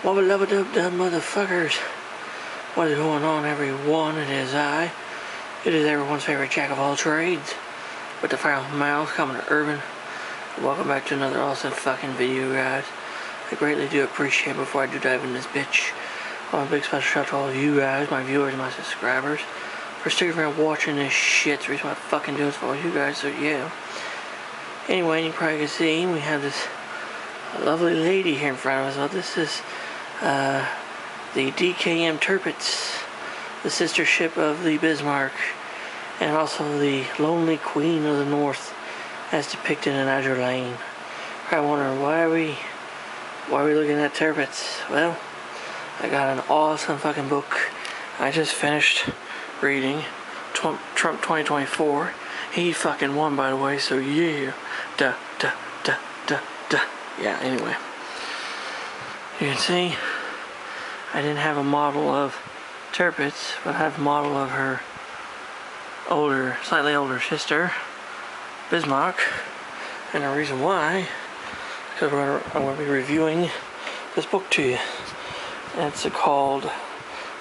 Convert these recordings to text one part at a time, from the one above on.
Wubba lubba dub dub motherfuckers. What is going on, everyone? It is I. It is everyone's favorite jack of all trades, with the foul mouth coming to urban. Welcome back to another awesome fucking video, guys. I greatly do appreciate before I do dive in this bitch. I want a big special shout out to all of you guys, my viewers, my subscribers, for sticking around watching this shit. It's the reason why I fucking do it for all you guys, so yeah. Anyway, you probably can see we have this lovely lady here in front of us. Well, this is the DKM Tirpitz, the sister ship of the Bismarck, and also the lonely queen of the North, as depicted in Azure Lane. I wonder why are we looking at Tirpitz? Well, I got an awesome fucking book I just finished reading, Trump 2024. He fucking won, by the way, so yeah. Yeah, anyway. You can see I didn't have a model of Tirpitz, but I have a model of her slightly older sister, Bismarck. And the reason why, because I'm going to be reviewing this book to you. And it's called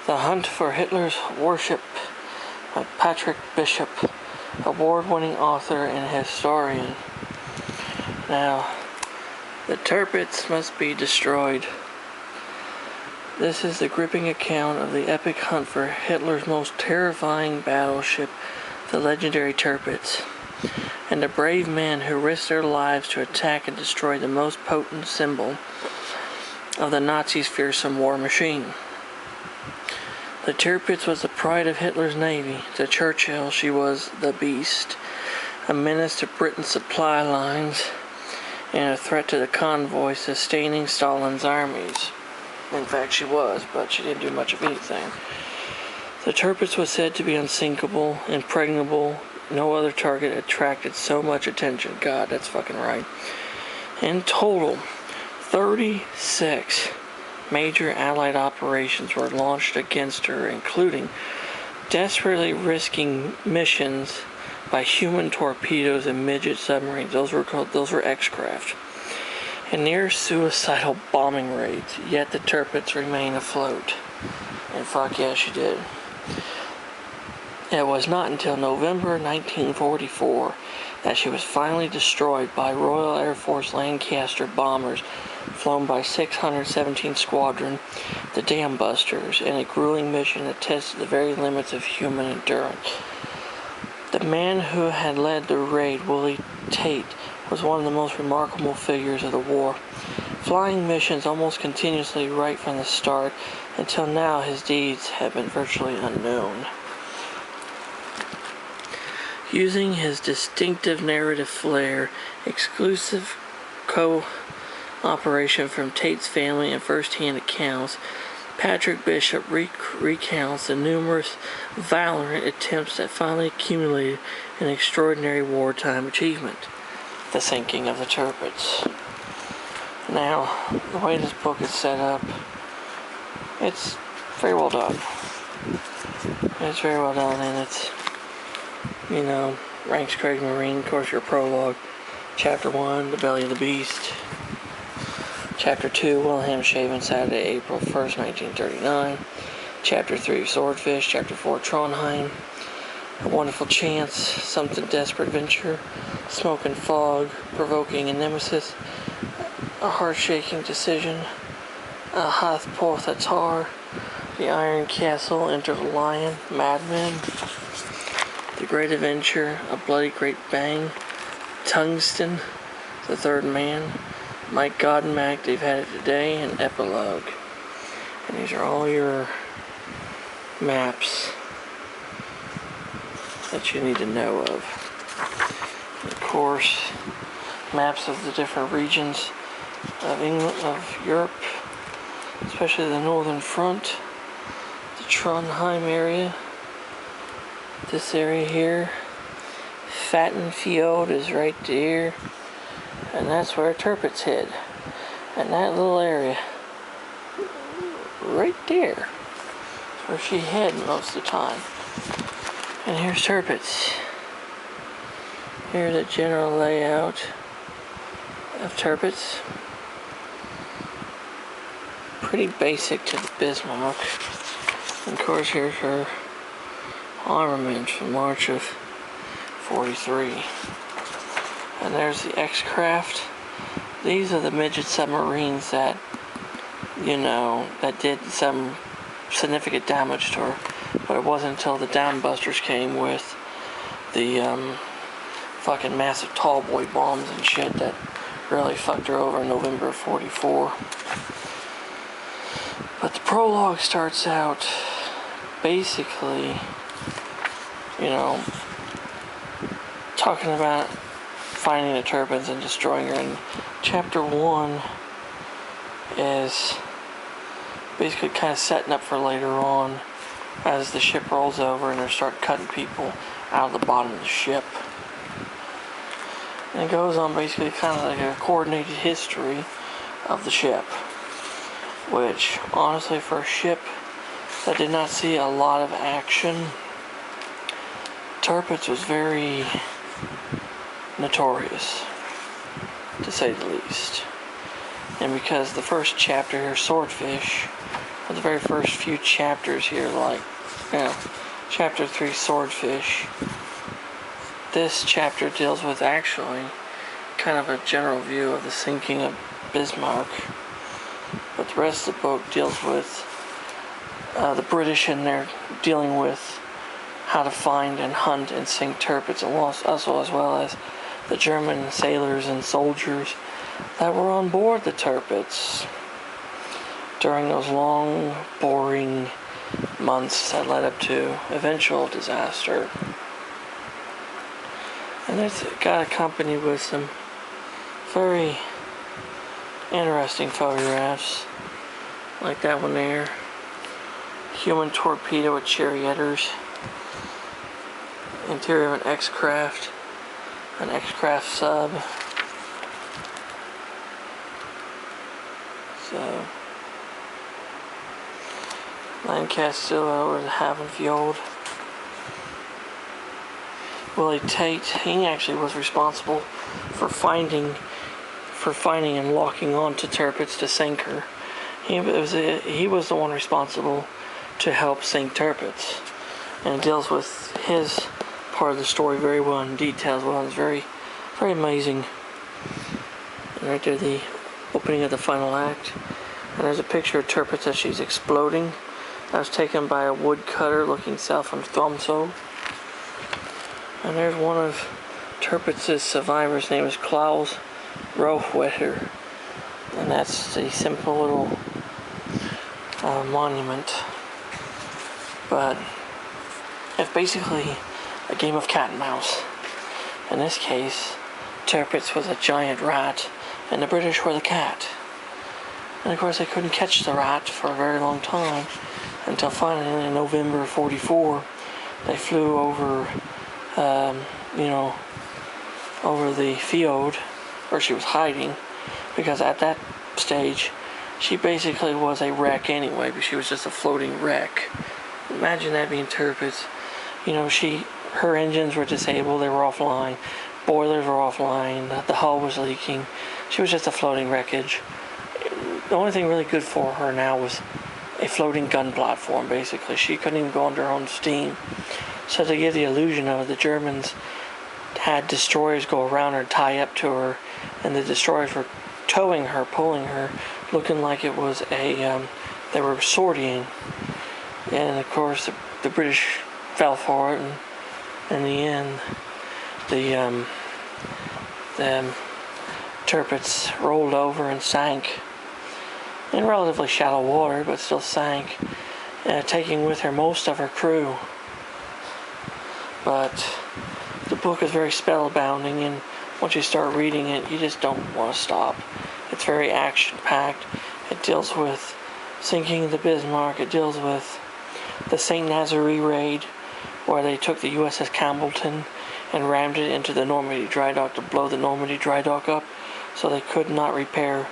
The Hunt for Hitler's Warship by Patrick Bishop, award-winning author and historian. Now, the Tirpitz must be destroyed. This is the gripping account of the epic hunt for Hitler's most terrifying battleship, the legendary Tirpitz, and the brave men who risked their lives to attack and destroy the most potent symbol of the Nazis' fearsome war machine. The Tirpitz was the pride of Hitler's navy. To Churchill, she was the beast, a menace to Britain's supply lines, and a threat to the convoy sustaining Stalin's armies. In fact, she was, but she didn't do much of anything. The Tirpitz was said to be unsinkable, impregnable. No other target attracted so much attention. God, that's fucking right. In total, 36 major Allied operations were launched against her, including desperately risking missions by human torpedoes and midget submarines. Those were X-craft. And near suicidal bombing raids. Yet the Tirpitz remained afloat. And fuck yeah, she did. It was not until November 1944 that she was finally destroyed by Royal Air Force Lancaster bombers flown by 617 Squadron, the Dam Busters, in a grueling mission that tested the very limits of human endurance. The man who had led the raid, Willie Tait, was one of the most remarkable figures of the war, flying missions almost continuously right from the start. Until now, his deeds have been virtually unknown. Using his distinctive narrative flair, exclusive cooperation from Tait's family and first-hand accounts, Patrick Bishop recounts the numerous valiant attempts that finally accumulated an extraordinary wartime achievement, the sinking of the Tirpitz. Now, the way this book is set up, it's very well done. It's very well done, and it's, you know, ranks Craig Marine. Of course, your prologue. Chapter 1, The Belly of the Beast. Chapter 2, Wilhelmshaven, Saturday, April 1st, 1939. Chapter 3, Swordfish. Chapter 4, Trondheim. A Wonderful Chance, Something Desperate Venture. Smoke and Fog, Provoking a Nemesis. A Heart-Shaking Decision. A Hath-Porthatar. The Iron Castle, Enter the Lion. Madmen. The Great Adventure, A Bloody Great Bang. Tungsten, The Third Man. Mike God and Mac, They've Had It Today, and Epilogue. And these are all your maps that you need to know of. And of course, maps of the different regions of England, of Europe, especially the Northern Front, the Trondheim area, this area here. Fattenfjord is right there, and that's where Tirpitz hid. And that little area right there is where she hid most of the time. And here's Tirpitz. Here's the general layout of Tirpitz. pretty basic to the Bismarck. And of course, here's her armament from March of 43. And there's the X-Craft. These are the midget submarines that, that did some significant damage to her. But it wasn't until the Downbusters came with the fucking massive tall boy bombs and shit that really fucked her over in November of 44. But the prologue starts out basically, talking about finding the Tirpitz and destroying her. And chapter 1 is basically kind of setting up for later on as the ship rolls over and they start cutting people out of the bottom of the ship. And it goes on basically kind of like a coordinated history of the ship, which honestly for a ship that did not see a lot of action, Tirpitz was very notorious, to say the least. And because the first chapter here, Swordfish, or the very first few chapters here, chapter 3, Swordfish, this chapter deals with actually kind of a general view of the sinking of Bismarck, but the rest of the book deals with the British and they're dealing with how to find and hunt and sink Tirpitz, and also as well as the German sailors and soldiers that were on board the Tirpitz during those long, boring months that led up to eventual disaster. And it's got accompanied with some very interesting photographs, like that one there. Human torpedo with charioteers. Interior of an X-Craft sub. So, Lancaster over the Havenfield. Willie Tait, he actually was responsible for finding and locking on to Tirpitz to sink her. He was the one responsible to help sink Tirpitz, and it deals with his part of the story very well and details well. It's very, very amazing. And right there, the opening of the final act. And there's a picture of Tirpitz as she's exploding. That was taken by a woodcutter looking south from Tromsø. And there's one of Tirpitz's survivors. His name is Klaus Rohwetter. And that's the simple little monument. But it's basically a game of cat and mouse. In this case, Tirpitz was a giant rat, and the British were the cat. And of course, they couldn't catch the rat for a very long time, until finally in November of 44, they flew over, over the field where she was hiding, because at that stage, she basically was a wreck anyway, but she was just a floating wreck. Imagine that being Tirpitz. Her engines were disabled, they were offline, boilers were offline, the hull was leaking. She was just a floating wreckage. The only thing really good for her now was a floating gun platform, basically. She couldn't even go under her own steam. So to give the illusion of it, the Germans had destroyers go around her, tie up to her, and the destroyers were towing her, pulling her, looking like it was they were sortying. And of course, the British fell for it, and in the end, the Tirpitz rolled over and sank in relatively shallow water, but still sank, taking with her most of her crew. But the book is very spellbinding, and once you start reading it, you just don't want to stop. It's very action-packed. It deals with sinking the Bismarck. It deals with the St. Nazaire raid, where they took the USS Campbellton and rammed it into the Normandy dry dock to blow the Normandy dry dock up, so they could not repair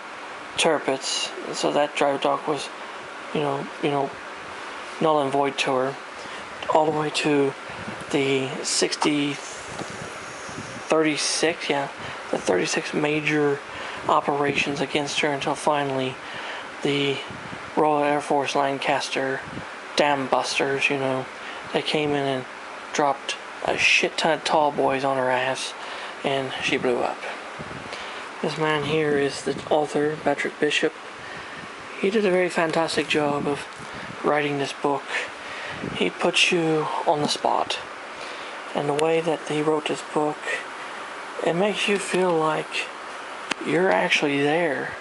Tirpitz. So that dry dock was, null and void to her, all the way to the 36 major operations against her, until finally the Royal Air Force Lancaster dam busters, you know. They came in and dropped a shit ton of tall boys on her ass, and she blew up. This man here is the author, Patrick Bishop. He did a very fantastic job of writing this book. He puts you on the spot. And the way that he wrote this book, it makes you feel like you're actually there.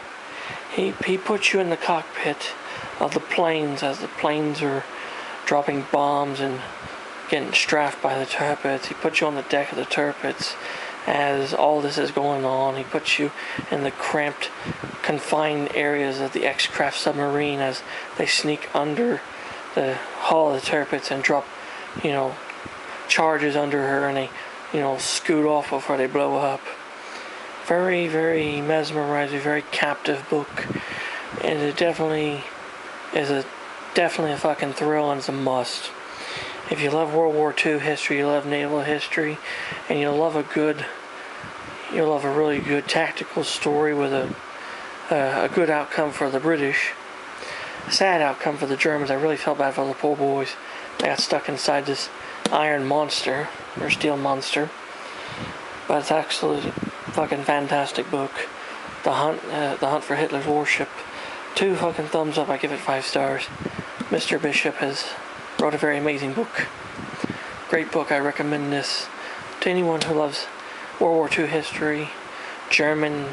He puts you in the cockpit of the planes as the planes are dropping bombs and getting strafed by the Tirpitz. He puts you on the deck of the Tirpitz as all this is going on. He puts you in the cramped, confined areas of the X-Craft submarine as they sneak under the hull of the Tirpitz and drop, you know, charges under her, and they, you know, scoot off before they blow up. Very, very mesmerizing, very captive book, and it definitely is a fucking thrill, and it's a must. If you love World War II history, you love naval history, and you'll love a really good tactical story with a good outcome for the British, sad outcome for the Germans. I really felt bad for the poor boys. They got stuck inside this iron monster, or steel monster. But it's absolutely fucking fantastic book. The Hunt for Hitler's Warship. 2 fucking thumbs up. I give it 5 stars. Mr. Bishop has wrote a very amazing book. Great book. I recommend this to anyone who loves World War II history, German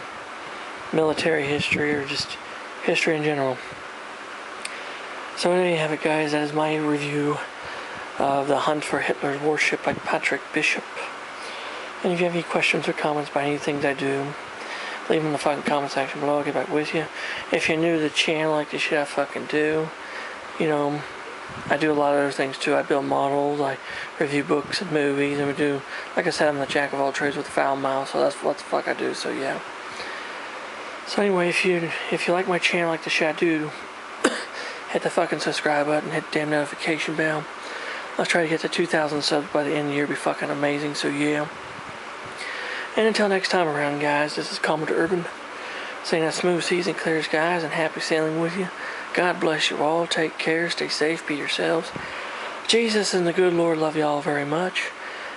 military history, or just history in general. So there you have it, guys. That is my review of The Hunt for Hitler's Warship by Patrick Bishop. And if you have any questions or comments about anything I do, leave them in the fucking comment section below. I'll get back with you. If you're new to the channel, like the shit I fucking do, you know, I do a lot of other things too. I build models, I review books and movies, and we do, like I said, I'm the jack of all trades with a foul mouth, so that's what the fuck I do, so yeah. So anyway, if you like my channel, like the shit I do, hit the fucking subscribe button, hit the damn notification bell. Let's try to get to 2,000 subs by the end of the year. It'd be fucking amazing, so yeah. And until next time around, guys, this is Commander Urban, saying that smooth seas and clear skies and happy sailing with you. God bless you all. Take care. Stay safe. Be yourselves. Jesus and the good Lord love you all very much.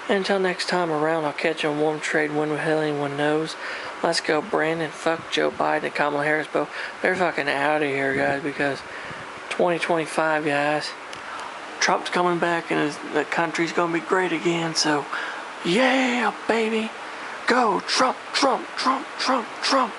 And until next time around, I'll catch you on warm trade wind with hell anyone knows. Let's go, Brandon. Fuck Joe Biden and Kamala Harris, both. They're fucking out of here, guys, because 2025, guys, Trump's coming back and the country's gonna be great again. So, yeah, baby. Go, Trump, Trump, Trump, Trump, Trump.